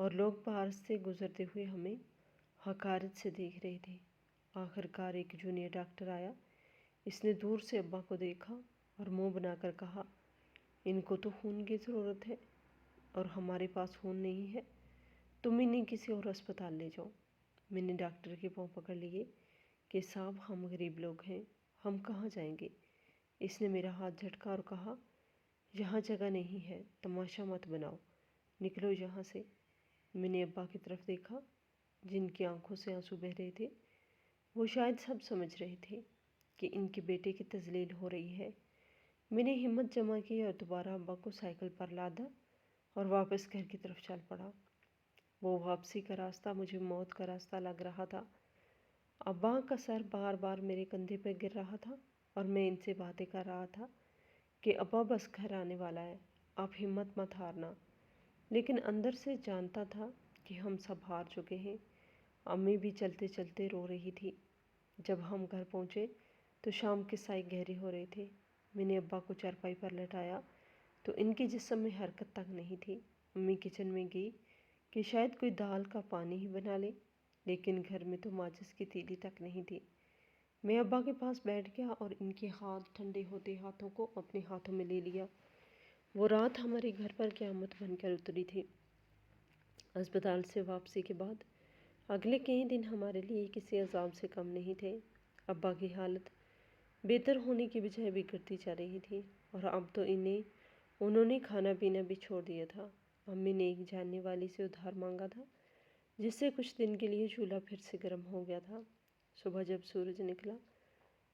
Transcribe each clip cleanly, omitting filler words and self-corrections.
اور لوگ باہر سے گزرتے ہوئے ہمیں حقارت سے دیکھ رہے تھے۔ آخر کار ایک جونیئر ڈاکٹر آیا۔ اس نے دور سے ابا کو دیکھا اور منہ بنا کر کہا، ان کو تو خون کی ضرورت ہے اور ہمارے پاس خون نہیں ہے، تم انہیں کسی اور اسپتال لے جاؤ۔ میں نے ڈاکٹر کے پاؤں پکڑ لیے کہ صاحب ہم غریب لوگ ہیں، ہم کہاں جائیں گے۔ اس نے میرا ہاتھ جھٹکا اور کہا، یہاں جگہ نہیں ہے، تماشا مت بناؤ، نکلو یہاں سے۔ میں نے ابا کی طرف دیکھا جن کی آنکھوں سے آنسو بہہ رہے تھے۔ وہ شاید سب سمجھ رہے تھے کہ ان کے بیٹے کی تذلیل ہو رہی ہے۔ میں نے ہمت جمع کی اور دوبارہ ابا کو سائیکل پر لادا اور واپس گھر کی طرف چل پڑا۔ وہ واپسی کا راستہ مجھے موت کا راستہ لگ رہا تھا۔ ابا کا سر بار بار میرے کندھے پر گر رہا تھا اور میں ان سے باتیں کر رہا تھا کہ ابا بس گھر آنے والا ہے، آپ ہمت مت ہارنا۔ لیکن اندر سے جانتا تھا کہ ہم سب ہار چکے ہیں۔ امی بھی چلتے چلتے رو رہی تھی۔ جب ہم گھر پہنچے تو شام کے سائے گہرے ہو رہے تھے۔ میں نے ابا کو چارپائی پر لٹایا تو ان کے جسم میں حرکت تک نہیں تھی۔ امی کچن میں گئی کہ شاید کوئی دال کا پانی ہی بنا لے، لیکن گھر میں تو ماچس کی تیلی تک نہیں تھی۔ میں ابا کے پاس بیٹھ گیا اور ان کے ہاتھ ٹھنڈے ہوتے ہاتھوں کو اپنے ہاتھوں میں لے لیا۔ وہ رات ہمارے گھر پر قیامت بن کر اتری تھی۔ اسپتال سے واپسی کے بعد اگلے کئی دن ہمارے لیے کسی عذاب سے کم نہیں تھے۔ ابا کی حالت بہتر ہونے کی بجائے بگڑتی جا رہی تھی اور اب تو انہوں نے کھانا پینا بھی چھوڑ دیا تھا۔ امی نے ایک جاننے والی سے ادھار مانگا تھا، جس سے کچھ دن کے لیے چولہا پھر سے گرم ہو گیا تھا۔ صبح جب سورج نکلا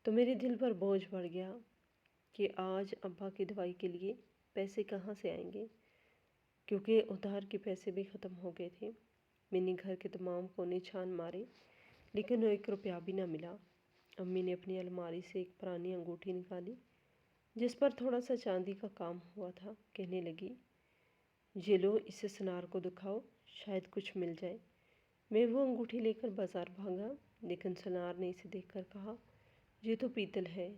تو میرے دل پر بوجھ بڑھ گیا کہ آج ابا کی دوائی کے لیے پیسے کہاں سے آئیں گے، کیونکہ ادھار کے پیسے بھی ختم ہو گئے تھے۔ میں نے گھر کے تمام کونے چھان مارے لیکن 1 روپیہ بھی نہ ملا۔ امی نے اپنی الماری سے ایک پرانی انگوٹھی نکالی جس پر تھوڑا سا چاندی کا کام ہوا تھا۔ کہنے لگی، یہ لو، اسے سنار کو دکھاؤ، شاید کچھ مل جائے۔ میں وہ انگوٹھی لے کر بازار بھاگا، لیکن سنار نے اسے دیکھ کر کہا، یہ تو پیتل ہے،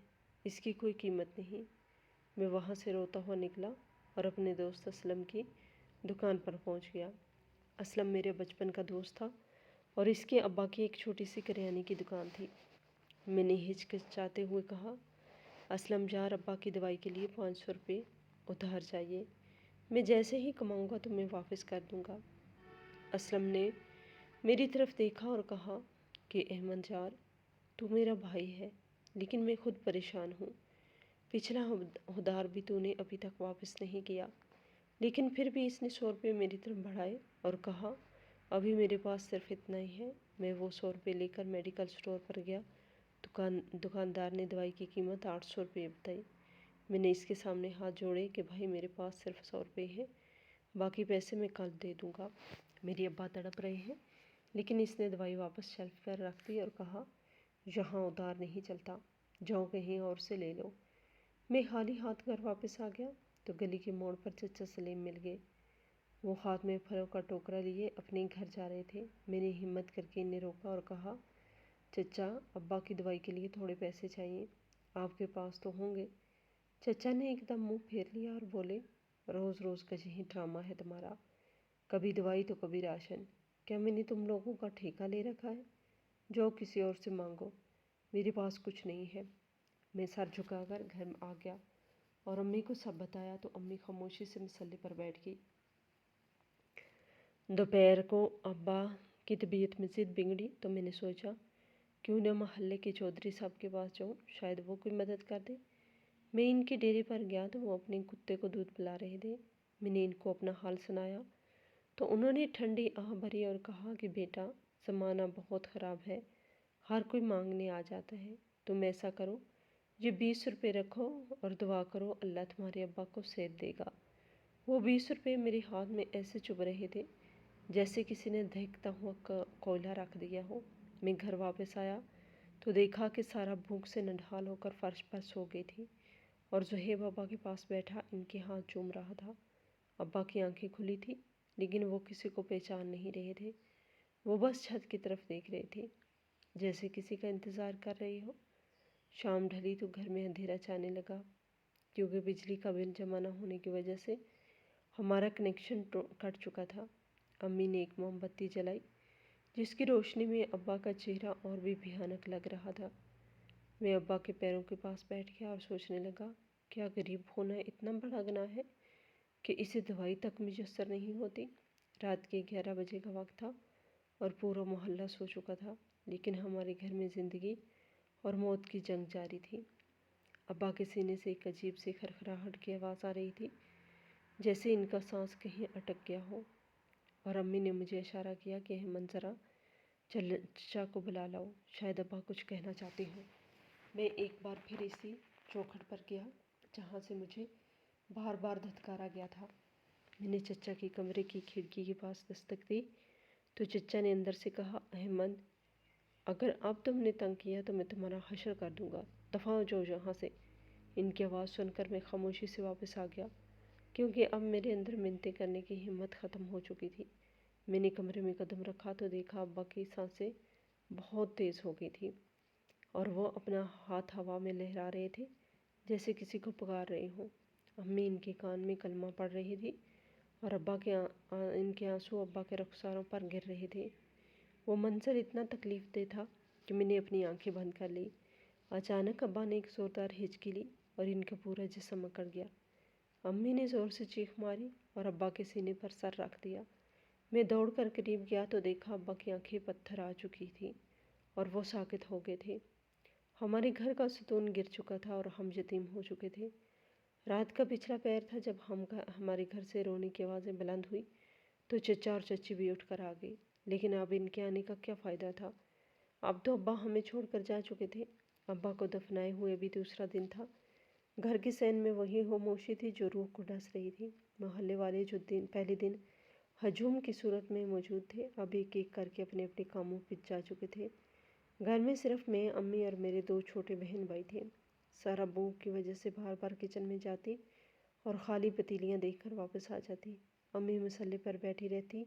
اس کی کوئی قیمت نہیں۔ میں وہاں سے روتا ہوا نکلا اور اپنے دوست اسلم کی دکان پر پہنچ گیا۔ اسلم میرے بچپن کا دوست تھا اور اس کے ابا کی ایک چھوٹی سی کریانے کی دکان تھی۔ میں نے ہچکچاتے ہوئے کہا، اسلم یار، ابا کی دوائی کے لیے 500 روپے ادھار چاہیے، میں جیسے ہی کماؤں گا تمہیں واپس کر دوں گا۔ اسلم نے میری طرف دیکھا اور کہا کہ احمد یار، تو میرا بھائی ہے لیکن میں خود پریشان ہوں۔ پچھلا ادھار بھی تو نے ابھی تک واپس نہیں کیا۔ لیکن پھر بھی اس نے 100 روپے میری طرف بڑھائے اور کہا، ابھی میرے پاس صرف اتنا ہی ہے۔ میں وہ 100 روپے لے کر میڈیکل سٹور پر گیا۔ دکاندار نے دوائی کی قیمت 800 روپے بتائی۔ میں نے اس کے سامنے ہاتھ جوڑے کہ بھائی میرے پاس صرف 100 روپے ہیں، باقی پیسے میں کل دے دوں گا۔ میری ابا تڑپ رہے ہیں۔ لیکن اس نے دوائی واپس شیلف پر رکھ دی اور کہا، یہاں ادھار نہیں چلتا، جاؤ کہیں اور سے لے لو۔ میں خالی ہاتھ گھر واپس آ گیا تو گلی کے موڑ پر چچا سلیم مل گئے۔ وہ ہاتھ میں پھلوں کا ٹوکرا لیے اپنے گھر جا رہے تھے۔ میں نے ہمت کر کے انہیں روکا اور کہا، چچا، ابا کی دوائی کے لیے تھوڑے پیسے چاہیے، آپ کے پاس تو ہوں گے۔ چچا نے ایک دم منہ پھیر لیا اور بولے، روز روز کا یہی ڈرامہ ہے تمہارا، کبھی دوائی تو کبھی راشن، کیا میں نے تم لوگوں کا ٹھیکہ لے رکھا ہے؟ جاؤ کسی اور سے مانگو، میرے پاس کچھ نہیں ہے۔ میں سر جھکا کر گھر میں آ گیا اور امی کو سب بتایا تو امی خاموشی سے مسلے پر بیٹھ گئی۔ دوپہر کو ابا کی طبیعت مزید بگڑی تو میں نے سوچا کیوں نہ محلے کے چودھری صاحب کے پاس جاؤں، شاید وہ کوئی مدد کر دے۔ میں ان کے ڈیرے پر گیا تو وہ اپنے کتے کو دودھ پلا رہے تھے۔ میں نے ان کو اپنا حال سنایا تو انہوں نے ٹھنڈی آہ بھری اور کہا کہ بیٹا، زمانہ بہت خراب ہے، ہر کوئی مانگنے آ جاتا ہے، تم ایسا کرو، یہ 20 روپے رکھو اور دعا کرو اللہ تمہارے ابا کو صحت دے گا۔ وہ 20 روپے میرے ہاتھ میں ایسے چبھ رہے تھے جیسے کسی نے دہکتا ہوا کوئلہ رکھ دیا ہو۔ میں گھر واپس آیا تو دیکھا کہ سارا بھوک سے نڈھال ہو کر فرش پر سو گئی تھی اور زہیب ابا کے پاس بیٹھا ان کے ہاتھ چوم رہا تھا۔ ابا کی آنکھیں کھلی تھی لیکن وہ کسی کو پہچان نہیں رہے تھے۔ وہ بس چھت کی طرف دیکھ رہے تھے جیسے کسی کا انتظار کر رہے ہو۔ شام ڈھلی تو گھر میں اندھیرا چھانے لگا کیونکہ بجلی کا بل جمع نہ ہونے کی وجہ سے ہمارا کنیکشن کٹ چکا تھا۔ امی نے ایک موم بتی جلائی جس کی روشنی میں ابا کا چہرہ اور بھی بھیانک لگ رہا تھا۔ میں ابا کے پیروں کے پاس بیٹھ گیا اور سوچنے لگا، کیا غریب ہونا اتنا بڑا گناہ ہے کہ اسے دوائی تک میسر نہیں ہوتی؟ رات کے 11 بجے کا وقت تھا اور پورا محلہ سو چکا تھا، لیکن ہمارے گھر میں زندگی اور موت کی جنگ جاری تھی۔ ابا کے سینے سے ایک عجیب سی کھرکھراہٹ کی آواز آ رہی تھی، جیسے ان کا سانس کہیں اٹک گیا ہو، اور امی نے مجھے اشارہ کیا کہ احمد ذرا چچا کو بلا لاؤ، شاید ابا کچھ کہنا چاہتے ہوں۔ میں ایک بار پھر اسی چوکھٹ پر گیا جہاں سے مجھے بار بار دھتکارا گیا تھا۔ میں نے چچا کے کمرے کی کھڑکی کے پاس دستک دی تو چچا نے اندر سے کہا، احمد، اگر اب تم نے تنگ کیا تو میں تمہارا حشر کر دوں گا، دفع ہو جاؤ یہاں سے۔ ان کی آواز سن کر میں خاموشی سے واپس آ گیا، کیونکہ اب میرے اندر منتیں کرنے کی ہمت ختم ہو چکی تھی۔ میں نے کمرے میں قدم رکھا تو دیکھا ابا کی سانسیں بہت تیز ہو گئی تھیں اور وہ اپنا ہاتھ ہوا میں لہرا رہے تھے جیسے کسی کو پکار رہے ہوں۔ امی ان کے کان میں کلمہ پڑھ رہی تھی اور ان کے آنسو ابا کے رخساروں پر گر رہے تھے۔ وہ منظر اتنا تکلیف دہ تھا کہ میں نے اپنی آنکھیں بند کر لی۔ اچانک ابا نے ایک زوردار ہچکی لی اور ان کا پورا جسم اکڑ گیا۔ امی نے زور سے چیخ ماری اور ابا کے سینے پر سر رکھ دیا۔ میں دوڑ کر قریب گیا تو دیکھا ابا کی آنکھیں پتھر آ چکی تھیں اور وہ ساکت ہو گئے تھے۔ ہمارے گھر کا ستون گر چکا تھا اور ہم یتیم ہو چکے تھے۔ رات کا پچھلا پہر تھا جب ہمارے گھر سے رونے کی آوازیں بلند ہوئی تو چچا اور چچی بھی اٹھ کر آ گئے، لیکن اب ان کے آنے کا کیا فائدہ تھا؟ اب تو ابا ہمیں چھوڑ کر جا چکے تھے۔ ابا کو دفنائے ہوئے بھی دوسرا دن تھا۔ گھر کی صحن میں وہی خاموشی تھی جو روح کو ڈس رہی تھی۔ محلے والے جو پہلے دن ہجوم کی صورت میں موجود تھے، اب ایک ایک کر کے اپنے اپنے کاموں پہ جا چکے تھے۔ گھر میں صرف میں، امی اور میرے 2 چھوٹے بہن بھائی تھے۔ سارا بھوک کی وجہ سے بار بار کچن میں جاتی اور خالی پتیلیاں دیکھ کر واپس آ جاتی۔ امی مسئلے پر بیٹھی رہتی،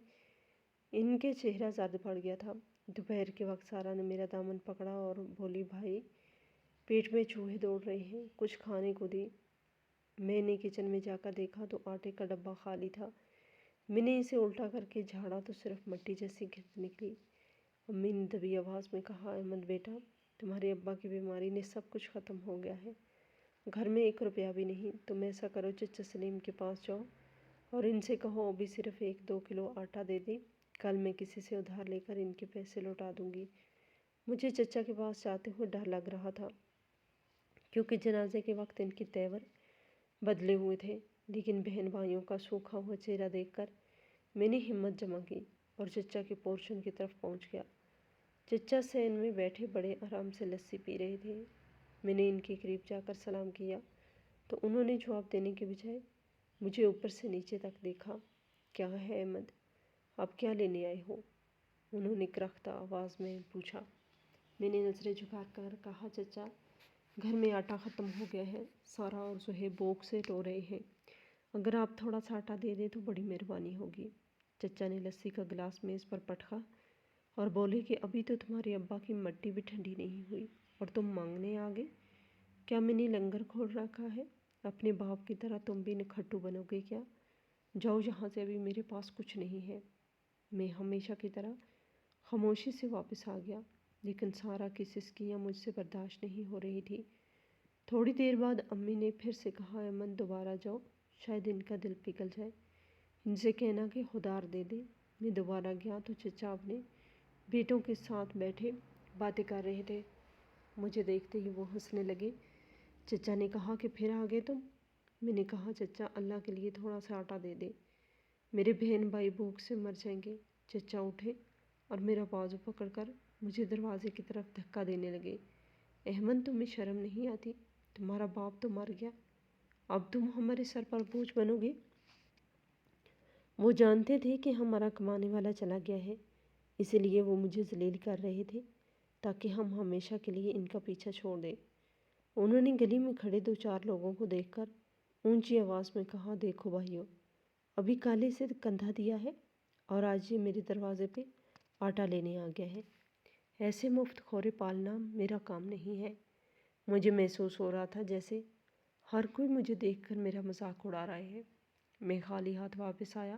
ان کے چہرہ زرد پڑ گیا تھا۔ دوپہر کے وقت سارا نے میرا دامن پکڑا اور بولی، بھائی، پیٹ میں چوہے دوڑ رہے ہیں، کچھ کھانے کو دی۔ میں نے کچن میں جا کر دیکھا تو آٹے کا ڈبہ خالی تھا۔ میں نے اسے الٹا کر کے جھاڑا تو صرف مٹی جیسی گرد نکلی۔ امی نے دبی آواز میں کہا، احمد بیٹا، تمہارے ابا کی بیماری نے سب کچھ ختم ہو گیا ہے، گھر میں 1 روپیہ بھی نہیں۔ تم ایسا کرو، چچا سلیم کے پاس جاؤ اور ان سے کہو ابھی صرف 1-2 کلو آٹا دے دیں، کل میں کسی سے ادھار لے کر ان کے پیسے لوٹا دوں گی۔ مجھے چچا کے پاس جاتے ہوئے ڈر لگ رہا تھا، کیونکہ جنازے کے وقت ان کے تیور بدلے ہوئے تھے، لیکن بہن بھائیوں کا سوکھا ہوا چہرہ دیکھ کر میں نے ہمت جمع کی اور چچا کے پورشن کی طرف پہنچ گیا۔ چچا صحن میں بیٹھے بڑے آرام سے لسی پی رہے تھے۔ میں نے ان کے قریب جا کر سلام کیا تو انہوں نے جواب دینے کے بجائے مجھے اوپر سے نیچے تک دیکھا۔ کیا ہے احمد، آپ کیا لینے آئے ہو؟ انہوں نے کرختہ آواز میں پوچھا۔ میں نے نظریں جھکا کر کہا، چچا، گھر میں آٹا ختم ہو گیا ہے، سارا اور زہیب بھوک سے رو رہے ہیں، اگر آپ تھوڑا سا آٹا دے دیں تو بڑی مہربانی ہوگی۔ چچا نے لسی کا گلاس میز پر پٹکا اور بولے کہ ابھی تو تمہارے ابا کی مٹی بھی ٹھنڈی نہیں ہوئی اور تم مانگنے آ گئے؟ کیا میں نے لنگر کھول رکھا ہے؟ اپنے باپ کی طرح تم بھی نکھٹو بنو گے کیا؟ جاؤ یہاں سے، ابھی میرے پاس کچھ نہیں ہے۔ میں ہمیشہ کی طرح خاموشی سے واپس آ گیا، لیکن سارا کی سسکیاں مجھ سے برداشت نہیں ہو رہی تھی۔ تھوڑی دیر بعد امی نے پھر سے کہا، احمد دوبارہ جاؤ، شاید ان کا دل پگھل جائے، ان سے کہنا کہ خودار دے دے۔ میں دوبارہ گیا تو چچا اپنے بیٹوں کے ساتھ بیٹھے باتیں کر رہے تھے۔ مجھے دیکھتے ہی وہ ہنسنے لگے۔ چچا نے کہا کہ پھر آ گئے تم؟ میں نے کہا، چچا اللہ کے لیے تھوڑا سا آٹا دے دے، میرے بہن بھائی بھوک سے مر جائیں گے۔ چچا اٹھے اور میرا بازو پکڑ کر مجھے دروازے کی طرف دھکا دینے لگے۔ احمد، تمہیں شرم نہیں آتی؟ تمہارا باپ تو مر گیا، اب تم ہمارے سر پر بوجھ بنو گے۔ وہ جانتے تھے کہ ہمارا کمانے والا چلا گیا ہے، اسی لیے وہ مجھے ذلیل کر رہے تھے تاکہ ہم ہمیشہ کے لیے ان کا پیچھا چھوڑ دیں۔ انہوں نے گلی میں کھڑے 2-4 لوگوں کو دیکھ کر اونچی آواز میں کہا، دیکھو بھائیو، ابھی کالے سے کندھا دیا ہے اور آج یہ میرے دروازے پہ آٹا لینے آ گیا ہے۔ ایسے مفت خورے پالنا میرا کام نہیں ہے۔ مجھے محسوس ہو رہا تھا جیسے ہر کوئی مجھے دیکھ کر میرا مذاق اڑا رہا ہے۔ میں خالی ہاتھ واپس آیا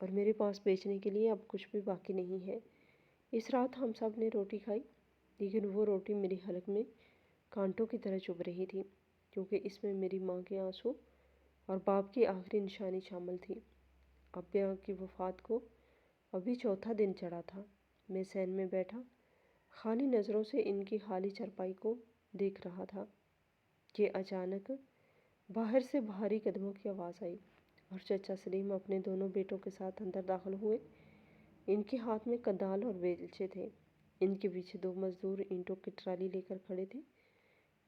اور میرے پاس بیچنے کے لیے اب کچھ بھی باقی نہیں ہے۔ اس رات ہم سب نے روٹی کھائی، لیکن وہ روٹی میری حلق میں کانٹوں کی طرح چبھ رہی تھی، کیونکہ اس میں میری ماں کے آنسو اور باپ کی آخری نشانی شامل تھی۔ ابا کی وفات کو ابھی چوتھا دن چڑھا تھا۔ میں سین میں بیٹھا خالی نظروں سے ان کی خالی چرپائی کو دیکھ رہا تھا کہ اچانک باہر سے بھاری قدموں کی آواز آئی اور چچا سلیم اپنے دونوں بیٹوں کے ساتھ اندر داخل ہوئے۔ ان کے ہاتھ میں کدال اور بیلچے تھے۔ ان کے پیچھے دو مزدور اینٹوں کی ٹرالی لے کر کھڑے تھے۔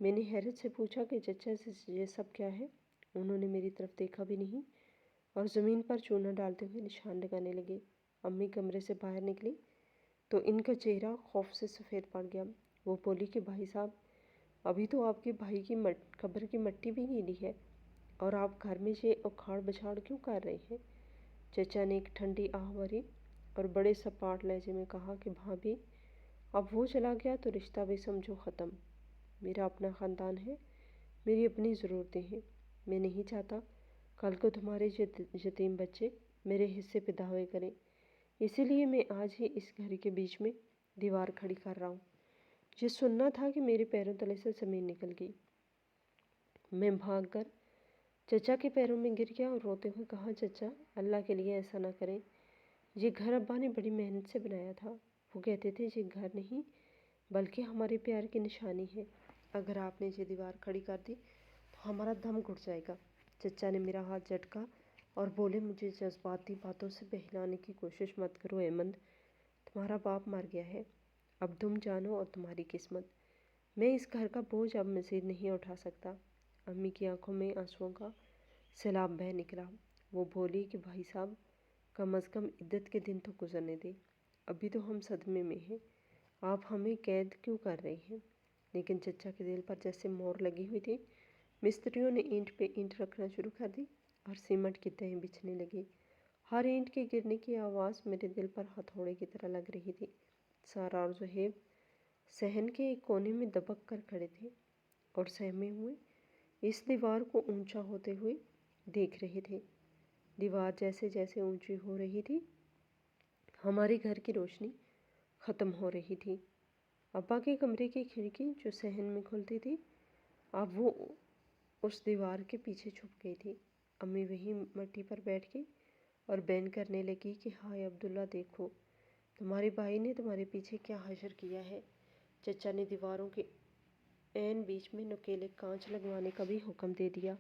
میں نے حیرت سے پوچھا کہ چچا یہ سب کیا ہے؟ انہوں نے میری طرف دیکھا بھی نہیں اور زمین پر چونا ڈالتے ہوئے نشان لگانے لگے۔ امی کمرے سے باہر نکلی تو ان کا چہرہ خوف سے سفید پڑ گیا۔ وہ بولی کہ بھائی صاحب، ابھی تو آپ کے بھائی کی قبر کی مٹی بھی گیلی ہے اور آپ گھر میں یہ اکھاڑ بچھاڑ کیوں کر رہے ہیں؟ چچا نے ایک ٹھنڈی آہ بھری اور بڑے سپاٹ لہجے میں کہا کہ بھابھی، اب وہ چلا گیا تو رشتہ بھی سمجھو ختم۔ میرا اپنا خاندان ہے، میری اپنی ضرورتیں ہیں۔ میں نہیں چاہتا کل کو تمہارے یتیم بچے میرے حصے پہ دعوے کریں، اسی لیے میں آج ہی اس گھر کے بیچ میں دیوار کھڑی کر رہا ہوں۔ یہ سننا تھا کہ میرے پیروں تلے سے زمین نکل گئی۔ میں بھاگ کر چچا کے پیروں میں گر گیا اور روتے ہوئے کہا، چچا اللہ کے لیے ایسا نہ کریں، یہ گھر ابا نے بڑی محنت سے بنایا تھا۔ وہ کہتے تھے یہ گھر نہیں بلکہ ہمارے پیار کی نشانی ہے، اگر آپ نے یہ دیوار کھڑی کر دی تو ہمارا دم گھٹ جائے گا۔ چچا نے میرا ہاتھ جھٹکا اور بولے، مجھے جذباتی باتوں سے بہلانے کی کوشش مت کرو احمد، تمہارا باپ مر گیا ہے، اب تم جانو اور تمہاری قسمت۔ میں اس گھر کا بوجھ اب مزید نہیں اٹھا سکتا۔ امی کی آنکھوں میں آنسوؤں کا سیلاب بہہ نکلا۔ وہ بولی کہ بھائی صاحب، کم از کم عدت کے دن تو گزرنے دیں، ابھی تو ہم صدمے میں ہیں، آپ ہمیں قید کیوں کر رہے ہیں؟ لیکن چچا کے دل پر جیسے مور لگی ہوئی تھی۔ مستریوں نے اینٹ پہ اینٹ رکھنا شروع کر دی اور سیمنٹ کی تہیں بچھنے لگی۔ ہر اینٹ کے گرنے کی آواز میرے دل پر ہتھوڑے کی طرح لگ رہی تھی۔ سارا اور زہیب صحن کے ایک کونے میں دبک کر کھڑے تھے اور سہمے ہوئے اس دیوار کو اونچا ہوتے ہوئے دیکھ رہے تھے۔ دیوار جیسے جیسے اونچی ہو رہی تھی، ہمارے گھر کی روشنی ختم ہو رہی تھی۔ ابا کے کمرے کی کھڑکی جو صحن میں کھلتی تھی، اب وہ اس دیوار کے پیچھے چھپ گئی تھی۔ امی وہیں مٹی پر بیٹھ گئی اور بین کرنے لگی کہ ہائے عبداللہ، دیکھو تمہارے بھائی نے تمہارے پیچھے کیا حشر کیا ہے۔ چچا نے دیواروں کے عین بیچ میں نکیلے کانچ لگوانے کا بھی حکم دے دیا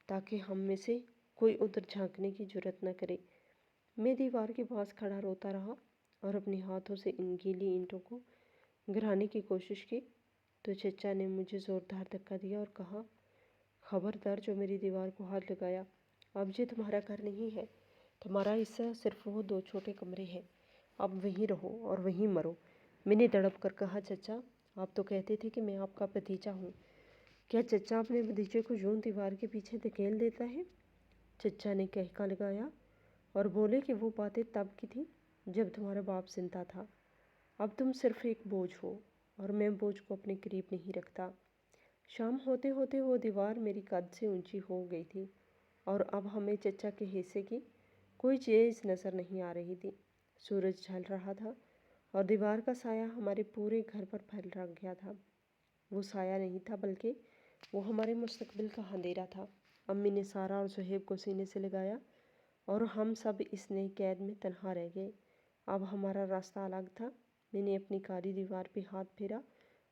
تاکہ ہم میں سے کوئی ادھر جھانکنے کی جرات نہ کرے۔ میں دیوار کے پاس کھڑا روتا رہا اور اپنے ہاتھوں سے ان گیلی اینٹوں کو گرانے کی کوشش کی تو چچا نے مجھے زوردار دھکا دیا اور کہا، خبردار جو میری دیوار کو ہاتھ لگایا، اب یہ تمہارا گھر نہیں ہے، تمہارا حصہ صرف وہ دو چھوٹے کمرے ہیں، اب وہیں رہو اور وہیں مرو۔ میں نے تڑپ کر کہا، چچا آپ تو کہتے تھے کہ میں آپ کا بھتیجا ہوں، کیا چچا اپنے بھتیجے کو یوں دیوار کے پیچھے دھکیل دیتا ہے؟ چچا نے کہکا لگایا اور بولے کہ وہ باتیں تب کی تھی جب تمہارا باپ زندہ تھا، اب تم صرف ایک بوجھ ہو اور میں بوجھ کو اپنے قریب نہیں رکھتا۔ شام ہوتے ہوتے وہ دیوار میری قد سے اونچی ہو گئی تھی اور اب ہمیں چچا کے حصے کی کوئی چیز نظر نہیں آ رہی تھی۔ سورج ڈھل رہا تھا اور دیوار کا سایہ ہمارے پورے گھر پر پھیل گیا تھا۔ وہ سایہ نہیں تھا بلکہ وہ ہمارے مستقبل کا اندھیرا تھا۔ امی نے سارا اور زہیب کو سینے سے لگایا اور ہم سب اس نئی قید میں تنہا رہ گئے۔ اب ہمارا راستہ الگ تھا۔ میں نے اپنی کالی دیوار پہ ہاتھ پھیرا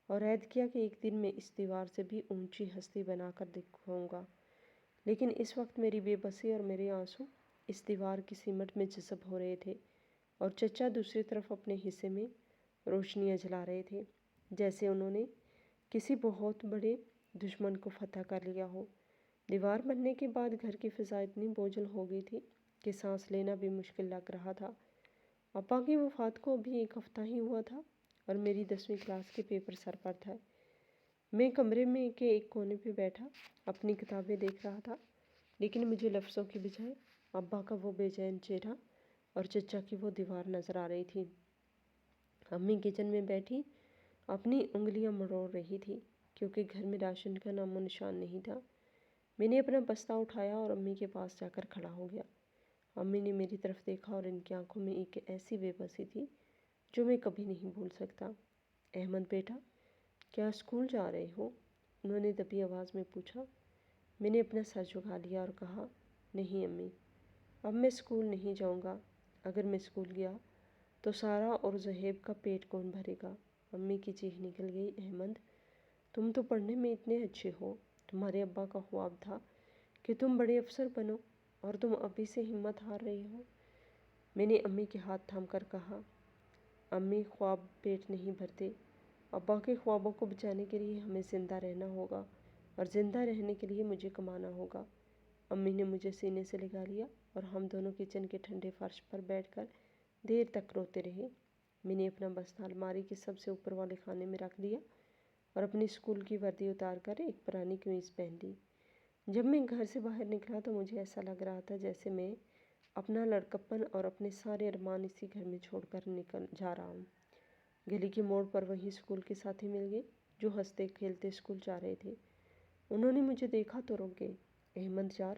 اور عہد کیا کہ ایک دن میں اس دیوار سے بھی اونچی ہستی بنا کر دکھاؤں گا، لیکن اس وقت میری بے بسی اور میرے آنسو اس دیوار کی سیمٹ میں جذب ہو رہے تھے اور چچا دوسری طرف اپنے حصے میں روشنیاں جلا رہے تھے، جیسے انہوں نے کسی بہت بڑے دشمن کو فتح کر لیا ہو۔ دیوار بننے کے بعد گھر کی فضا اتنی بوجھل ہو گئی تھی کہ سانس لینا بھی مشکل لگ رہا تھا۔ ابا کی وفات کو ابھی ایک ہفتہ ہی ہوا تھا اور میری 10ویں کلاس کے پیپر سر پر تھے۔ میں کمرے میں کے ایک کونے پہ بیٹھا اپنی کتابیں دیکھ رہا تھا، لیکن مجھے لفظوں کی بجائے ابا کا وہ بے چین چہرہ اور چچا کی وہ دیوار نظر آ رہی تھی۔ امی کچن میں بیٹھی اپنی انگلیاں مروڑ رہی تھی کیونکہ گھر میں راشن کا نام و نشان نہیں تھا۔ میں نے اپنا بستہ اٹھایا اور امی کے پاس جا کر کھڑا ہو گیا۔ امی نے میری طرف دیکھا اور ان کی آنکھوں میں ایک ایسی بے بسی تھی جو میں کبھی نہیں بھول سکتا۔ احمد بیٹا، کیا اسکول جا رہے ہو؟ انہوں نے دبی آواز میں پوچھا۔ میں نے اپنا سر جھکا لیا اور کہا، نہیں امی، اب میں اسکول نہیں جاؤں گا۔ اگر میں اسکول گیا تو سارا اور زہیب کا پیٹ کون بھرے گا؟ امی کی چیخ نکل گئی، احمد، تم تو پڑھنے میں اتنے اچھے ہو، تمہارے ابا کا خواب تھا کہ تم بڑے افسر بنو، اور تم ابھی سے ہمت ہار رہی ہو۔ میں نے امی کے ہاتھ تھام کر کہا، امی، خواب پیٹ نہیں بھرتے، ابا کے خوابوں کو بچانے کے لیے ہمیں زندہ رہنا ہوگا، اور زندہ رہنے کے لیے مجھے کمانا ہوگا۔ امی نے مجھے سینے سے لگا لیا اور ہم دونوں کچن کے ٹھنڈے فرش پر بیٹھ کر دیر تک روتے رہے۔ میں نے اپنا بستہ الماری کے سب سے اوپر والے خانے میں رکھ دیا اور اپنی اسکول کی وردی اتار کر ایک پرانی قمیض پہن لی۔ جب میں گھر سے باہر نکلا تو مجھے ایسا لگ رہا تھا جیسے میں اپنا لڑکپن اور اپنے سارے ارمان اسی گھر میں چھوڑ کر نکل جا رہا ہوں۔ گلی کے موڑ پر وہیں اسکول کے ساتھی مل گئے جو ہنستے کھیلتے اسکول جا رہے تھے۔ انہوں نے مجھے دیکھا تو رک گئے۔ احمد یار،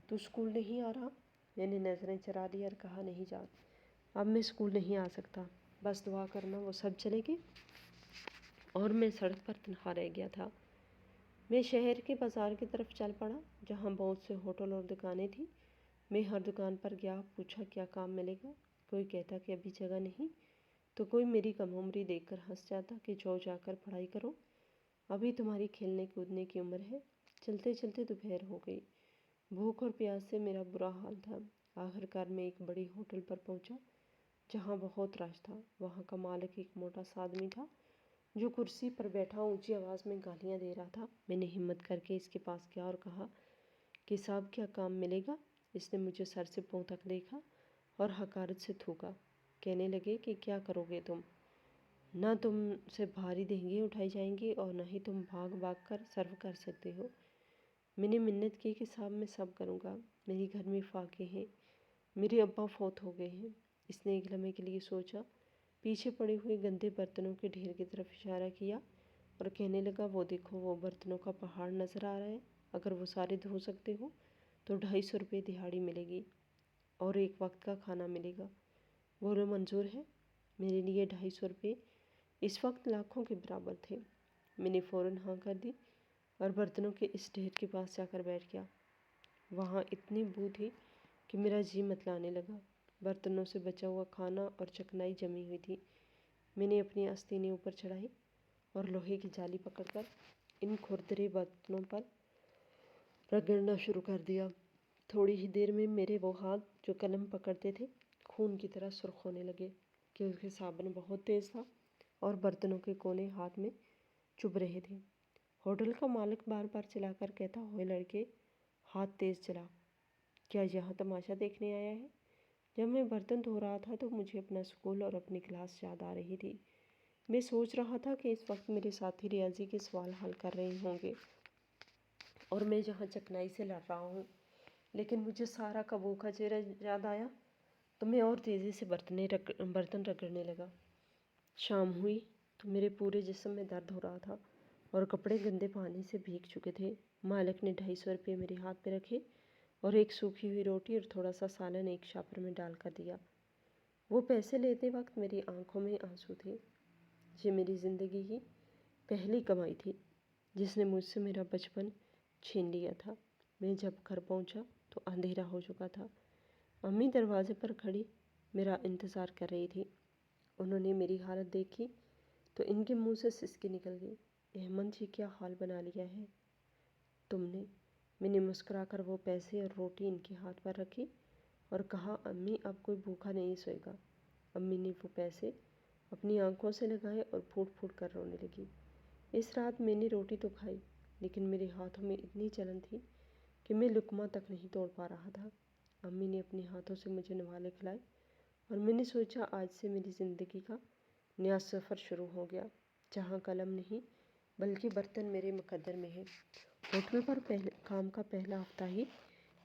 تو اسکول نہیں آ رہا؟ میں نے نظریں چرا لی اور کہا، نہیں جان، اب میں اسکول نہیں آ سکتا، بس دعا کرنا وہ سب چلے گئے اور میں سڑک پر تنہا رہ گیا تھا۔ میں شہر کے بازار کی طرف چل پڑا جہاں بہت سے ہوٹل اور دکانیں تھیں۔ میں ہر دکان پر گیا، پوچھا کیا کام ملے گا۔ کوئی کہتا کہ ابھی جگہ نہیں، تو کوئی میری کم عمری دیکھ کر ہنس جاتا کہ جا کر پڑھائی کرو، ابھی تمہاری کھیلنے کودنے کی عمر ہے۔ چلتے چلتے دوپہر ہو گئی۔ بھوک اور پیاس سے میرا برا حال تھا۔ آخر کار میں ایک بڑی ہوٹل پر پہنچا جہاں بہت رش تھا۔ وہاں کا مالک ایک موٹا سا آدمی تھا جو کرسی پر بیٹھا اونچی آواز میں گالیاں دے رہا تھا۔ میں نے ہمت کر کے اس کے پاس گیا اور کہا کہ صاحب کیا کام ملے گا؟ اس نے مجھے سر سے پاؤں تک دیکھا اور حقارت سے تھوکا۔ کہنے لگے کہ کیا کرو گے تم؟ نہ تم سے بھاری دیگیں اٹھائی جائیں گی اور نہ ہی تم بھاگ بھاگ کر سرو کر سکتے ہو۔ میں نے منت کی کہ صاحب میں سب کروں گا، میری گھر میں فاقے ہیں، میرے ابا فوت ہو گئے ہیں۔ اس نے ایک لمحے کے لیے سوچا، پیچھے پڑے ہوئے گندے برتنوں کے ڈھیر کی طرف اشارہ کیا اور کہنے لگا، وہ دیکھو، وہ برتنوں کا پہاڑ نظر آ رہا ہے، اگر وہ سارے دھو سکتے ہو تو 250 روپے دہاڑی ملے گی اور ایک وقت کا کھانا ملے گا۔ بولو منظور ہے؟ میرے لیے 250 روپے اس وقت لاکھوں کے برابر تھے۔ میں نے فوراً ہاں کر دی اور برتنوں کے اس ڈھیر کے پاس جا کر بیٹھ گیا۔ وہاں اتنی بو تھی کہ میرا جی متلانے لگا۔ برتنوں سے بچا ہوا کھانا اور چکنائی جمی ہوئی تھی۔ میں نے اپنی آستینیں اوپر چڑھائی اور لوہے کی جالی پکڑ کر ان کھردرے برتنوں پر رگڑنا شروع کر دیا۔ تھوڑی ہی دیر میں میرے وہ ہاتھ جو قلم پکڑتے تھے خون کی طرح سرخ ہونے لگے کیونکہ صابن بہت تیز تھا اور برتنوں کے کونے ہاتھ میں چبھ رہے تھے۔ ہوٹل کا مالک بار بار چلا کر کہتا، ہوئے لڑکے، ہاتھ تیز چلا، کیا یہاں تماشا دیکھنے آیا ہے؟ جب میں برتن دھو رہا تھا تو مجھے اپنا اسکول اور اپنی کلاس یاد آ رہی تھی۔ میں سوچ رہا تھا کہ اس وقت میرے ساتھی ریاضی کے سوال حل کر رہے ہوں گے اور میں جہاں چکنائی سے لڑ رہا ہوں، لیکن مجھے سارا کا وہ کا چہرہ یاد آیا تو میں اور تیزی سے برتن رگڑنے لگا۔ شام ہوئی تو میرے پورے جسم میں درد ہو رہا تھا اور کپڑے گندے پانی سے بھیگ چکے تھے۔ مالک نے 250 روپے میرے ہاتھ پہ رکھے اور ایک سوکھی ہوئی روٹی اور تھوڑا سا سالن ایک شاپر میں ڈال کر دیا۔ وہ پیسے لیتے وقت میری آنکھوں میں آنسو تھے۔ یہ میری زندگی کی پہلی کمائی تھی جس نے مجھ سے میرا بچپن چھین لیا تھا۔ میں جب گھر پہنچا تو اندھیرا ہو چکا تھا۔ امی دروازے پر کھڑی میرا انتظار کر رہی تھی۔ انہوں نے میری حالت دیکھی تو ان کے منہ سے سسکی نکل گئی، احمد جی کیا حال بنا لیا ہے تم نے؟ میں نے مسکرا کر وہ پیسے اور روٹی ان کے ہاتھ پر رکھی اور کہا، امی اب کوئی بھوکا نہیں سوئے گا۔ امی نے وہ پیسے اپنی آنکھوں سے لگائے اور پھوٹ پھوٹ کر رونے لگی۔ اس رات میں نے روٹی تو کھائی لیکن میرے ہاتھوں میں اتنی جلن تھی کہ میں لقمہ تک نہیں توڑ پا رہا تھا۔ امی نے اپنے ہاتھوں سے مجھے نوالے کھلائے اور میں نے سوچا آج سے میری زندگی کا نیا سفر شروع ہو گیا جہاں قلم نہیں بلکہ برتن میرے مقدر میں ہے۔ ہوٹل پر کام کا پہلا ہفتہ ہی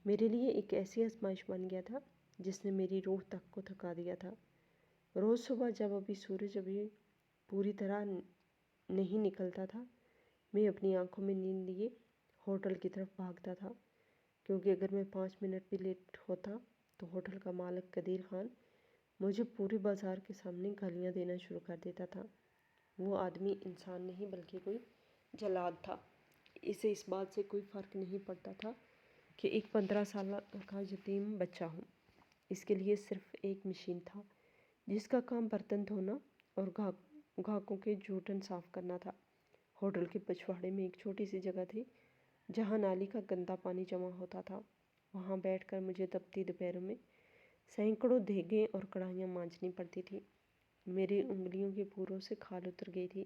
میرے لیے ایک ایسی آزمائش بن گیا تھا جس نے میری روح تک کو تھکا دیا تھا۔ روز صبح جب سورج ابھی پوری طرح نہیں نکلتا تھا، میں اپنی آنکھوں میں نیند لیے ہوٹل کی طرف بھاگتا تھا کیونکہ اگر میں 5 منٹ بھی لیٹ ہوتا تو ہوٹل کا مالک قدیر خان مجھے پورے بازار کے سامنے گالیاں دینا شروع کر دیتا تھا۔ وہ آدمی انسان نہیں بلکہ کوئی جلاد تھا۔ اسے اس بات سے کوئی فرق نہیں پڑتا تھا کہ ایک 15 سالہ کا یتیم بچہ ہوں۔ اس کے لیے صرف ایک مشین تھا جس کا کام برتن دھونا اور گاہکوں کے جوٹن صاف کرنا تھا۔ ہوٹل کے پچھواڑے میں ایک چھوٹی سی جگہ تھی جہاں نالی کا گندا پانی جمع ہوتا تھا۔ وہاں بیٹھ کر مجھے تپتی دوپہروں میں سینکڑوں دیگیں اور کڑھائیاں مانجنی پڑتی تھی۔ میری انگلیوں کے پوروں سے کھال اتر گئی تھی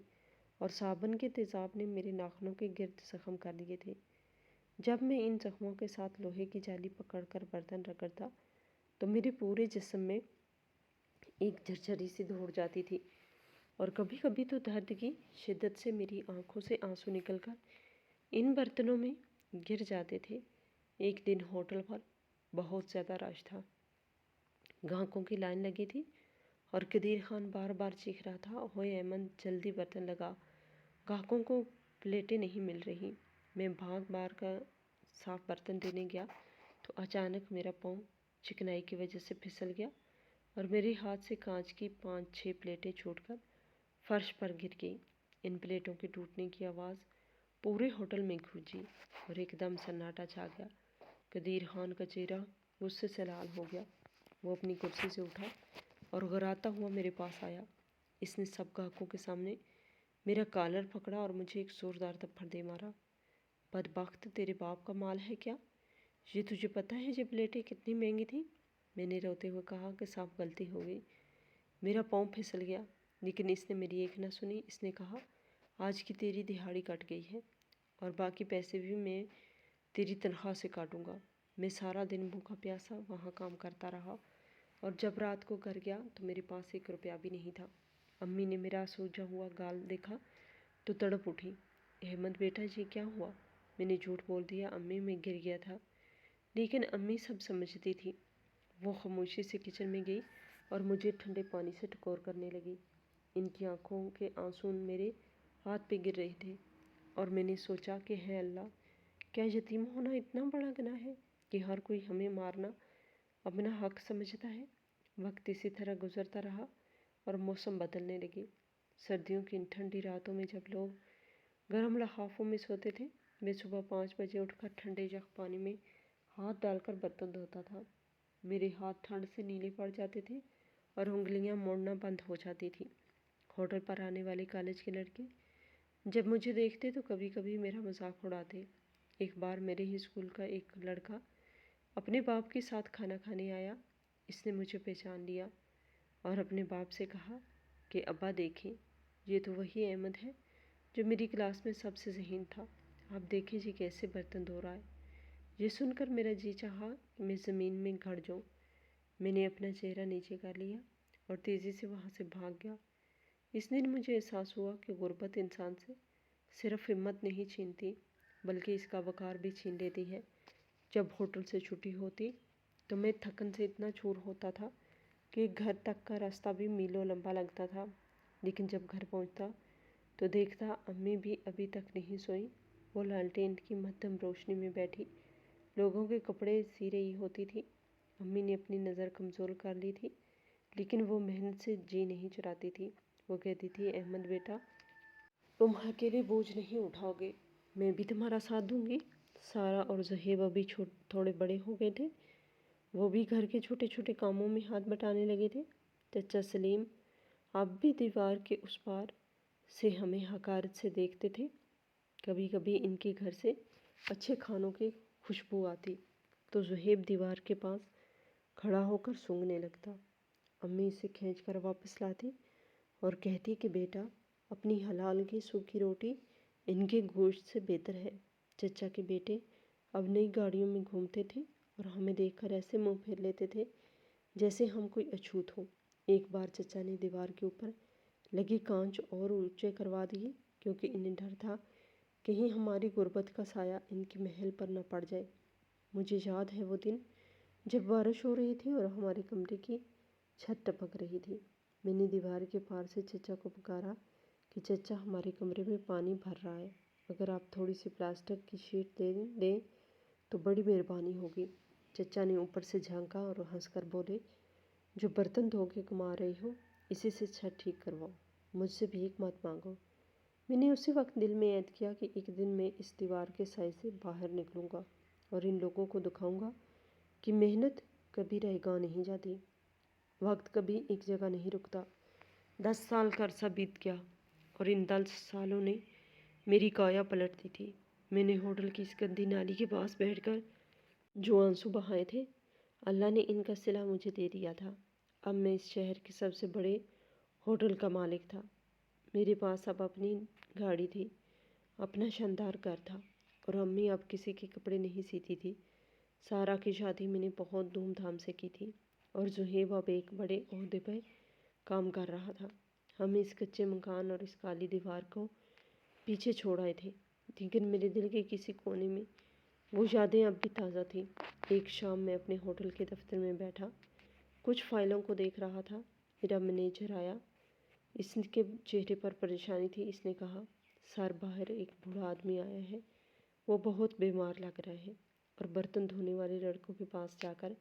اور صابن کے تیزاب نے میرے ناخنوں کے گرد زخم کر دیے تھے۔ جب میں ان زخموں کے ساتھ لوہے کی جالی پکڑ کر برتن رگڑتا تو میرے پورے جسم میں ایک جھرجھری سی دوڑ جاتی تھی اور کبھی کبھی تو درد کی شدت سے میری آنکھوں سے آنسو نکل کر ان برتنوں میں گر جاتے تھے۔ ایک دن ہوٹل پر بہت زیادہ رش تھا، گاہکوں کی لائن لگی تھی اور قدیر خان بار بار چیخ رہا تھا، اوئے احمد جلدی برتن لگا، گاہکوں کو پلیٹیں نہیں مل رہی۔ میں بھاگ بار کا صاف برتن دینے گیا تو اچانک میرا پاؤں چکنائی کی وجہ سے پھسل گیا اور میرے ہاتھ سے کانچ کی 5-6 پلیٹیں چھوٹ کر فرش پر گر گئی۔ ان پلیٹوں کے ٹوٹنے کی آواز پورے ہوٹل میں گونجی اور ایک دم سناٹا چھا گیا۔ قدیر خان کا چہرہ غصے سے لال ہو گیا۔ وہ اپنی کرسی سے اٹھا اور غراتا ہوا میرے پاس آیا۔ اس نے سب گاہکوں کے سامنے میرا کالر پکڑا اور مجھے ایک زوردار تھپڑ دے مارا۔ بدبخت، تیرے باپ کا مال ہے کیا؟ یہ تجھے پتہ ہے یہ پلیٹیں کتنی مہنگی تھیں؟ میں نے روتے ہوئے کہا کہ صاحب غلطی ہو گئی، میرا پاؤں پھسل گیا، لیکن اس نے میری ایک نہ سنی۔ اس نے کہا، آج کی تیری دہاڑی کٹ گئی ہے اور باقی پیسے بھی میں تیری تنخواہ سے کاٹوں گا۔ میں سارا دن بھوکا پیاسا وہاں کام کرتا رہا اور جب رات کو گھر گیا تو میرے پاس 1 روپیہ بھی نہیں تھا۔ امی نے میرا سوجا ہوا گال دیکھا تو تڑپ اٹھی۔ احمد بیٹا، یہ کیا ہوا؟ میں نے جھوٹ بول دیا، امی میں گر گیا تھا۔ لیکن امی سب سمجھتی تھی۔ وہ خاموشی سے کچن میں گئی اور مجھے ٹھنڈے پانی سے ٹکور کرنے لگی۔ ان کی آنکھوں کے آنسو میرے ہاتھ پہ گر رہے تھے اور میں نے سوچا کہ ہے اللہ، کیا یتیم ہونا اتنا بڑا گناہ ہے کہ ہر کوئی ہمیں مارنا اپنا حق سمجھتا ہے؟ وقت اسی طرح گزرتا رہا اور موسم بدلنے لگے۔ سردیوں کی ان ٹھنڈی راتوں میں جب لوگ گرم لحافوں میں سوتے تھے، میں صبح 5 بجے اٹھ کر ٹھنڈے یخ پانی میں ہاتھ ڈال کر برتن دھوتا تھا۔ میرے ہاتھ ٹھنڈ سے نیلے پڑ جاتے تھے اور انگلیاں موڑنا بند ہو جاتی تھیں۔ ہوٹل پر آنے والے کالج کے لڑکے جب مجھے دیکھتے تو کبھی کبھی میرا مذاق اڑاتے۔ ایک بار میرے ہی اسکول کا ایک لڑکا اپنے باپ کے ساتھ کھانا کھانے آیا۔ اس نے مجھے پہچان لیا اور اپنے باپ سے کہا کہ ابا دیکھیں، یہ تو وہی احمد ہے جو میری کلاس میں سب سے ذہین تھا، آپ دیکھیں یہ کیسے برتن دھو رہا ہے۔ یہ سن کر میرا جی چاہا کہ میں زمین میں گھڑ جاؤں۔ میں نے اپنا چہرہ نیچے کر لیا اور تیزی سے وہاں سے بھاگ گیا۔ اس دن مجھے احساس ہوا کہ غربت انسان سے صرف ہمت نہیں چھینتی بلکہ اس کا وقار بھی چھین لیتی ہے۔ جب ہوٹل سے چھٹی ہوتی تو میں تھکن سے اتنا چور ہوتا تھا کہ گھر تک کا راستہ بھی میلوں لمبا لگتا تھا، لیکن جب گھر پہنچتا تو دیکھتا امی بھی ابھی تک نہیں سوئی۔ وہ لالٹین کی مدھم روشنی میں بیٹھی لوگوں کے کپڑے سی رہی ہوتی تھی۔ امی نے اپنی نظر کمزور کر لی تھی، لیکن وہ محنت سے جی نہیں چراتی تھی۔ وہ کہتی تھی، احمد بیٹا، تم اکیلے بوجھ نہیں اٹھاؤ گے، میں بھی تمہارا ساتھ دوں گی۔ سارا اور زہیب ابھی تھوڑے بڑے ہو گئے تھے، وہ بھی گھر کے چھوٹے چھوٹے کاموں میں ہاتھ بٹانے لگے تھے۔ چچا سلیم اب بھی دیوار کے اس پار سے ہمیں حقارت سے دیکھتے تھے۔ کبھی کبھی ان کے گھر سے اچھے کھانوں کی خوشبو آتی تو زہیب دیوار کے پاس کھڑا ہو کر سونگھنے لگتا۔ امی اسے کھینچ کر واپس لاتی اور کہتی کہ بیٹا، اپنی حلال کی سوکھی روٹی ان کے گوشت سے بہتر ہے۔ چچا کے بیٹے اب نئی گاڑیوں میں گھومتے تھے اور ہمیں دیکھ کر ایسے منہ پھیر لیتے تھے جیسے ہم کوئی اچھوت ہو۔ ایک بار چچا نے دیوار کے اوپر لگی کانچ اور اونچے کروا دیے کیونکہ انہیں ڈر تھا کہیں ہماری غربت کا سایہ ان کے محل پر نہ پڑ جائے۔ مجھے یاد ہے وہ دن جب بارش ہو رہی تھی اور ہمارے کمرے کی چھت ٹپک رہی تھی۔ میں نے دیوار کے پار سے چچا کو پکارا کہ چچا، ہمارے کمرے میں پانی بھر رہا ہے، اگر آپ تھوڑی سی پلاسٹک کی شیٹ دے دیں تو بڑی مہربانی ہوگی۔ چچا نے اوپر سے جھانکا اور ہنس کر بولے، جو برتن دھو کے کما رہی ہو اسی سے چھت ٹھیک کرواؤ، مجھ سے بھیک مت مانگو۔ میں نے اسی وقت دل میں عہد کیا کہ ایک دن میں اس دیوار کے سائے سے باہر نکلوں گا اور ان لوگوں کو دکھاؤں گا کہ محنت کبھی رہ گاہ نہیں جاتی، وقت کبھی ایک جگہ نہیں رکتا۔ 10 سال کا عرصہ بیت گیا اور ان 10 سالوں نے میری کایا پلٹ دی تھی۔ میں نے ہوٹل کی اس گندی نالی کے پاس بیٹھ کر جو آنسو بہائے تھے، اللہ نے ان کا صلہ مجھے دے دیا تھا۔ اب میں اس شہر کے سب سے بڑے ہوٹل کا مالک تھا۔ میرے پاس اب اپنی گاڑی تھی، اپنا شاندار گھر تھا، اور امی اب کسی کے کپڑے نہیں سیتی تھی۔ سارا کی شادی میں نے بہت دھوم دھام سے کی تھی اور زہیب اب ایک بڑے عہدے پہ کام کر رہا تھا۔ ہم اس کچے مکان اور اس کالی دیوار کو پیچھے چھوڑ آئے تھے، لیکن میرے دل کے کسی کونے میں وہ یادیں اب بھی تازہ تھیں۔ ایک شام میں اپنے ہوٹل کے دفتر میں بیٹھا کچھ فائلوں کو دیکھ رہا تھا، میرا مینیجر آیا۔ اس کے چہرے پر پریشانی تھی۔ اس نے کہا، سر باہر ایک بوڑھا آدمی آیا ہے، وہ بہت بیمار لگ رہا ہے اور برتن دھونے والے لڑکوں کے پاس جا کر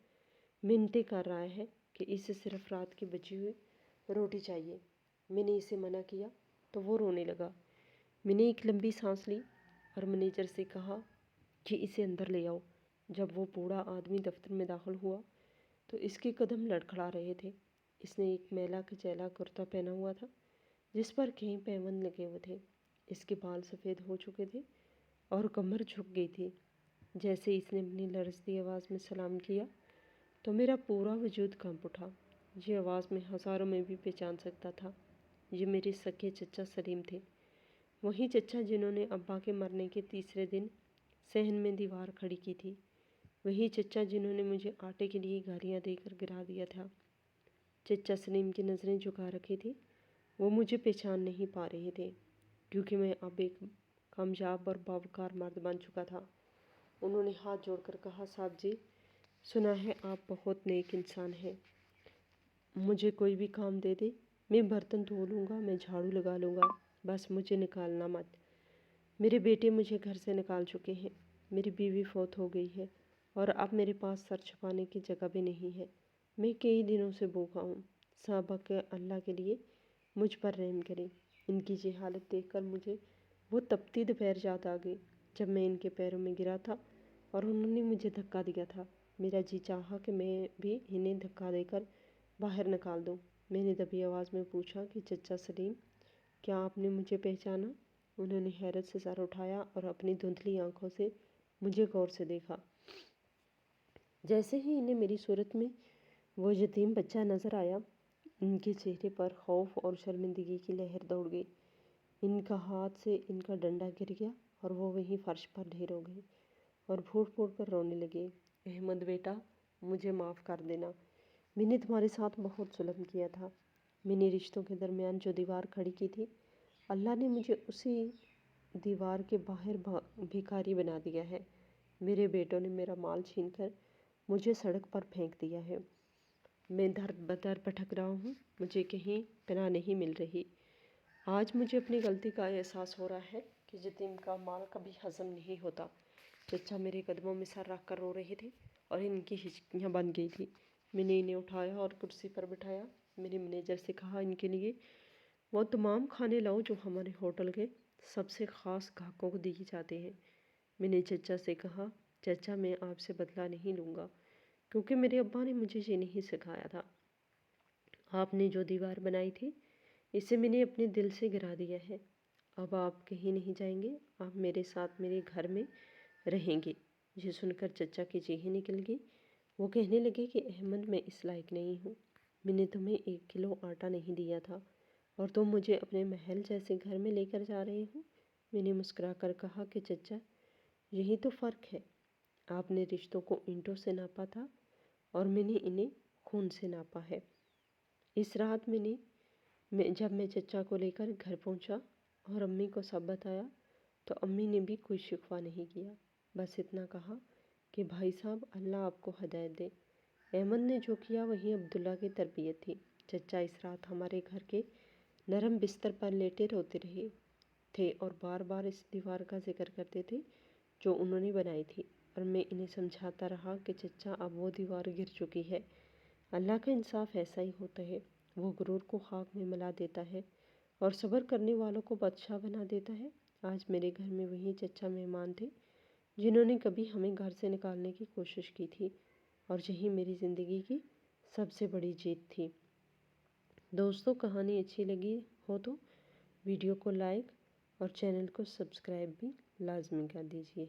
منتیں کر رہا ہے کہ اسے صرف رات کی بچی ہوئی روٹی چاہیے۔ میں نے اسے منع کیا تو وہ رونے لگا۔ میں نے ایک لمبی سانس لی اور مینیجر سے کہا کہ اسے اندر لے آؤ۔ جب وہ بوڑھا آدمی دفتر میں داخل ہوا تو اس کے قدم لڑکھڑا رہے تھے۔ اس نے ایک میلا کچیلا کرتا پہنا ہوا تھا جس پر کہیں پیوند لگے ہوئے تھے۔ اس کے بال سفید ہو چکے تھے اور کمر جھک گئی تھی۔ جیسے اس نے اپنی لرزتی آواز میں سلام کیا تو میرا پورا وجود کانپ اٹھا۔ یہ آواز میں ہزاروں میں بھی پہچان سکتا تھا۔ یہ میرے سکے چچا سلیم تھے، وہی چچا جنہوں نے ابا کے مرنے کے تیسرے دن صحن میں دیوار کھڑی کی تھی، وہی چچا جنہوں نے مجھے آٹے کے لیے گالیاں دے کر گرا دیا تھا۔ چچا سلیم کی نظریں جھکا رکھی تھی، وہ مجھے پہچان نہیں پا رہے تھے کیونکہ میں اب ایک کامیاب اور باوقار مرد بن چکا تھا۔ انہوں نے ہاتھ جوڑ کر کہا، صاحب جی، سنا ہے آپ بہت نیک انسان ہیں، مجھے کوئی بھی کام دے دے، میں برتن دھو لوں گا، میں جھاڑو لگا لوں گا، بس مجھے نکالنا مت۔ میرے بیٹے مجھے گھر سے نکال چکے ہیں، میری بیوی فوت ہو گئی ہے اور اب میرے پاس سر چھپانے کی جگہ بھی نہیں ہے۔ میں کئی دنوں سے بھوکا ہوں، صحابہ کے اللہ کے لیے مجھ پر رحم کریں۔ ان کی یہ حالت دیکھ کر مجھے وہ تپتی دوپہر یاد آ گئی جب میں ان کے پیروں میں گرا تھا اور انہوں نے مجھے دھکا دیا تھا۔ میرا جی چاہا کہ میں بھی انہیں دھکا دے کر باہر نکال دوں۔ میں نے دبی آواز میں پوچھا کہ چچا سلیم، کیا آپ نے مجھے پہچانا؟ انہوں نے حیرت سے سر اٹھایا اور اپنی دھندلی آنکھوں سے مجھے غور سے دیکھا۔ جیسے ہی انہیں میری صورت میں وہ یتیم بچہ نظر آیا، ان کے چہرے پر خوف اور شرمندگی کی لہر دوڑ گئی۔ ان کا ہاتھ سے ان کا ڈنڈا گر گیا اور وہ وہیں فرش پر ڈھیر ہو گئے اور پھوٹ پھوٹ کر رونے لگے۔ احمد بیٹا، مجھے معاف کر دینا، میں نے تمہارے ساتھ بہت ظلم کیا تھا۔ میں نے رشتوں کے درمیان جو دیوار کھڑی کی تھی، اللہ نے مجھے اسی دیوار کے باہر بھیکاری بنا دیا ہے۔ میرے بیٹوں نے میرا مال چھین کر مجھے سڑک پر پھینک دیا ہے۔ میں در بدر بھٹک رہا ہوں، مجھے کہیں پناہ نہیں مل رہی۔ آج مجھے اپنی غلطی کا احساس ہو رہا ہے کہ یتیم کا مال کبھی ہضم نہیں ہوتا۔ چچا میرے قدموں میں سر رکھ کر رو رہے تھے اور ان کی ہچکیاں بن گئی تھی۔ میں نے انہیں اٹھایا اور کرسی پر بٹھایا۔ میرے مینیجر سے کہا، ان کے لیے وہ تمام کھانے لاؤ جو ہمارے ہوٹل کے سب سے خاص گاہکوں کو دیے جاتے ہیں۔ میں نے چچا سے کہا، چچا، میں آپ سے بدلہ نہیں لوں گا کیونکہ میرے ابا نے مجھے یہ نہیں سکھایا تھا۔ آپ نے جو دیوار بنائی تھی، اسے میں نے اپنے دل سے گرا دیا ہے۔ اب آپ کہیں نہیں جائیں گے، آپ میرے ساتھ میرے گھر میں رہیں گے۔ یہ سن کر چچا کی جیہیں نکل گئی۔ وہ کہنے لگے کہ احمد، میں اس لائق نہیں ہوں، میں نے تمہیں 1 کلو آٹا نہیں دیا تھا اور تم مجھے اپنے محل جیسے گھر میں لے کر جا رہے ہو۔ میں نے مسکرا کر کہا کہ چچا، یہی تو فرق ہے، آپ نے رشتوں کو اینٹوں سے ناپا تھا اور میں نے انہیں خون سے ناپا ہے۔ اس رات جب میں چچا کو لے کر گھر پہنچا اور امی کو سب بتایا تو امی نے بھی کوئی شکوہ نہیں کیا، بس اتنا کہا کہ بھائی صاحب، اللہ آپ کو ہدایت دے۔ احمد نے جو کیا وہی عبداللہ کی تربیت تھی۔ چچا اس رات ہمارے گھر کے نرم بستر پر لیٹے روتے رہے تھے اور بار بار اس دیوار کا ذکر کرتے تھے جو انہوں نے بنائی تھی اور میں انہیں سمجھاتا رہا کہ چچا اب وہ دیوار گر چکی ہے۔ اللہ کا انصاف ایسا ہی ہوتا ہے، وہ غرور کو خاک میں ملا دیتا ہے اور صبر کرنے والوں کو بادشاہ بنا دیتا ہے۔ آج میرے گھر میں وہی چچا مہمان تھے جنہوں نے کبھی ہمیں گھر سے نکالنے کی کوشش کی تھی، اور یہی میری زندگی کی سب سے بڑی جیت تھی۔ دوستو، کہانی اچھی لگی ہو تو ویڈیو کو لائک اور چینل کو سبسکرائب بھی لازمی کر دیجیے۔